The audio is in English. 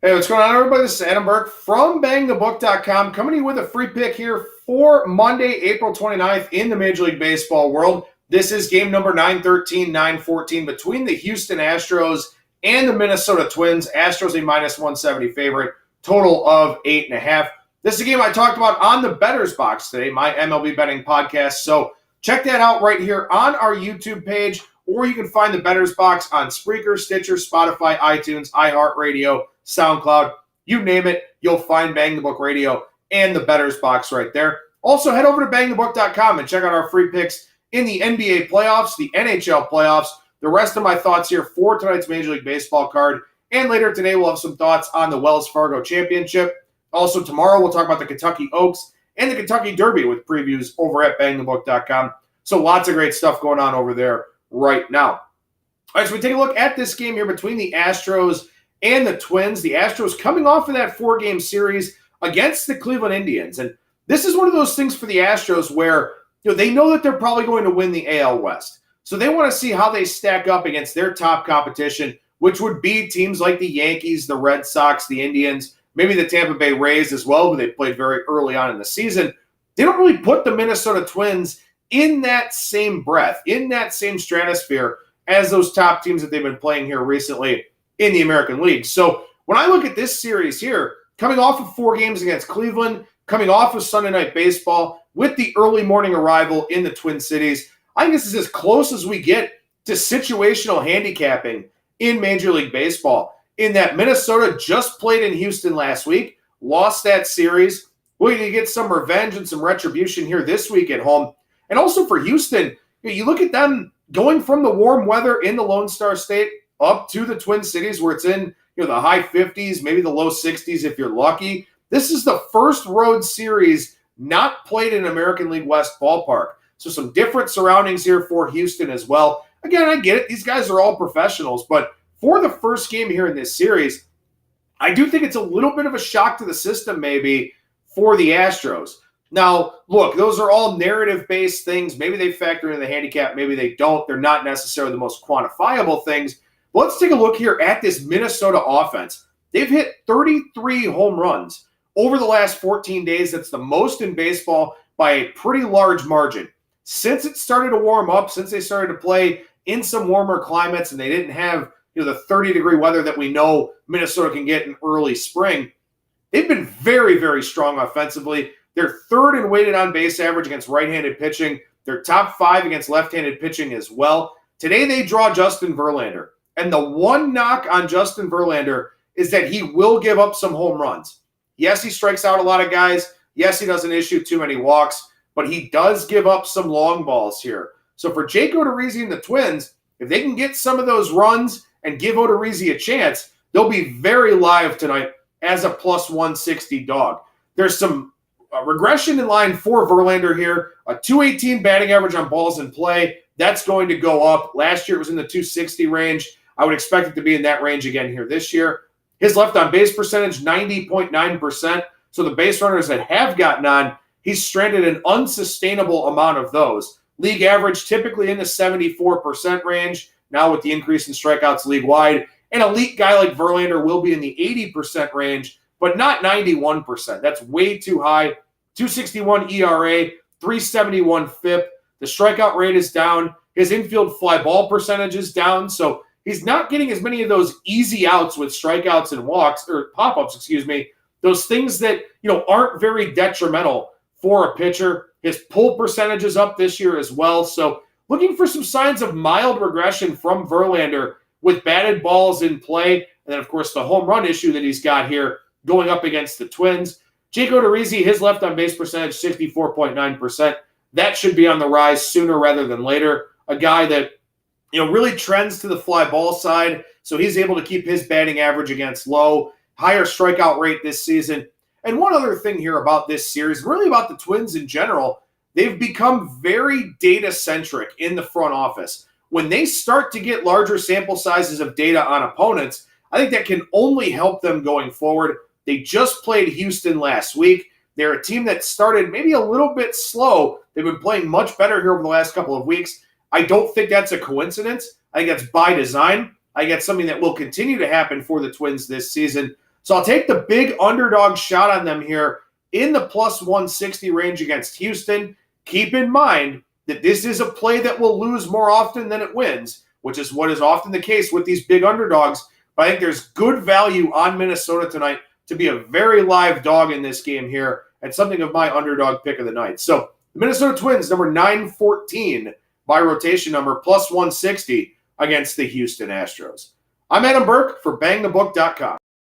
Hey, what's going on, everybody? This is Adam Burke from BangTheBook.com, coming to you with a free pick here for Monday, April 29th in the Major League Baseball world. This is game number 913, 914 between the Houston Astros and the Minnesota Twins. Astros a minus 170 favorite, total of 8.5. This is a game I talked about on the Bettor's Box today, my MLB betting podcast. So check that out right here on our YouTube page, or you can find the Bettor's Box on Spreaker, Stitcher, Spotify, iTunes, iHeartRadio, SoundCloud, you name it, you'll find Bang the Book Radio and the Bettor's Box right there. Also, head over to BangTheBook.com and check out our free picks in the NBA playoffs, the NHL playoffs, the rest of my thoughts here for tonight's Major League Baseball card. And later today, we'll have some thoughts on the Wells Fargo Championship. Also, tomorrow, we'll talk about the Kentucky Oaks and the Kentucky Derby with previews over at BangTheBook.com. So lots of great stuff going on over there right now. All right, so we take a look at this game here between the Astros and the Twins. The Astros coming off of that 4-game series against the Cleveland Indians. And this is one of those things for the Astros where they know that they're probably going to win the AL West. So they want to see how they stack up against their top competition, which would be teams like the Yankees, the Red Sox, the Indians, maybe the Tampa Bay Rays as well, who they played very early on in the season. They don't really put the Minnesota Twins in that same breath, in that same stratosphere as those top teams that they've been playing here recently in the American League. So when I look at this series here, coming off of 4 games against Cleveland, coming off of Sunday Night Baseball, with the early morning arrival in the Twin Cities, I think this is as close as we get to situational handicapping in Major League Baseball. In that Minnesota just played in Houston last week, lost that series. We're going to get some revenge and some retribution here this week at home. And also for Houston, you look at them going from the warm weather in the Lone Star State up to the Twin Cities where it's in the high 50s, maybe the low 60s if you're lucky. This is the first road series not played in American League West ballpark. So some different surroundings here for Houston as well. Again, I get it. These guys are all professionals. But for the first game here in this series, I do think it's a little bit of a shock to the system maybe for the Astros. Now, look, those are all narrative-based things. Maybe they factor in the handicap. Maybe they don't. They're not necessarily the most quantifiable things. Let's take a look here at this Minnesota offense. They've hit 33 home runs over the last 14 days. That's the most in baseball by a pretty large margin. Since it started to warm up, since they started to play in some warmer climates and they didn't have the 30-degree weather that we know Minnesota can get in early spring, they've been very, very strong offensively. They're third in weighted on-base average against right-handed pitching. They're top 5 against left-handed pitching as well. Today they draw Justin Verlander. And the one knock on Justin Verlander is that he will give up some home runs. Yes, he strikes out a lot of guys. Yes, he doesn't issue too many walks, but he does give up some long balls here. So for Jake Odorizzi and the Twins, if they can get some of those runs and give Odorizzi a chance, they'll be very live tonight as a plus 160 dog. There's some regression in line for Verlander here. A 218 batting average on balls in play. That's going to go up. Last year it was in the 260 range. I would expect it to be in that range again here this year. His left on base percentage, 90.9%. So the base runners that have gotten on, he's stranded an unsustainable amount of those. League average typically in the 74% range. Now with the increase in strikeouts league-wide, an elite guy like Verlander will be in the 80% range, but not 91%. That's way too high. 261 ERA, 371 FIP. The strikeout rate is down. His infield fly ball percentage is down. So he's not getting as many of those easy outs with strikeouts and walks, or pop-ups, those things that, aren't very detrimental for a pitcher. His pull percentage is up this year as well. So looking for some signs of mild regression from Verlander with batted balls in play. And then, of course, the home run issue that he's got here going up against the Twins. Jake Odorizzi, his left on base percentage, 64.9%. That should be on the rise sooner rather than later. A guy that really trends to the fly ball side, so he's able to keep his batting average against low, higher strikeout rate this season. And one other thing here about this series, really about the Twins in general, they've become very data-centric in the front office. When they start to get larger sample sizes of data on opponents, I think that can only help them going forward. They just played Houston last week. They're a team that started maybe a little bit slow. They've been playing much better here over the last couple of weeks. I don't think that's a coincidence. I think that's by design. I think that's something that will continue to happen for the Twins this season. So I'll take the big underdog shot on them here in the plus 160 range against Houston. Keep in mind that this is a play that will lose more often than it wins, which is what is often the case with these big underdogs. But I think there's good value on Minnesota tonight to be a very live dog in this game here and something of my underdog pick of the night. So the Minnesota Twins, number 914 by rotation number, plus 160 against the Houston Astros. I'm Adam Burke for BangTheBook.com.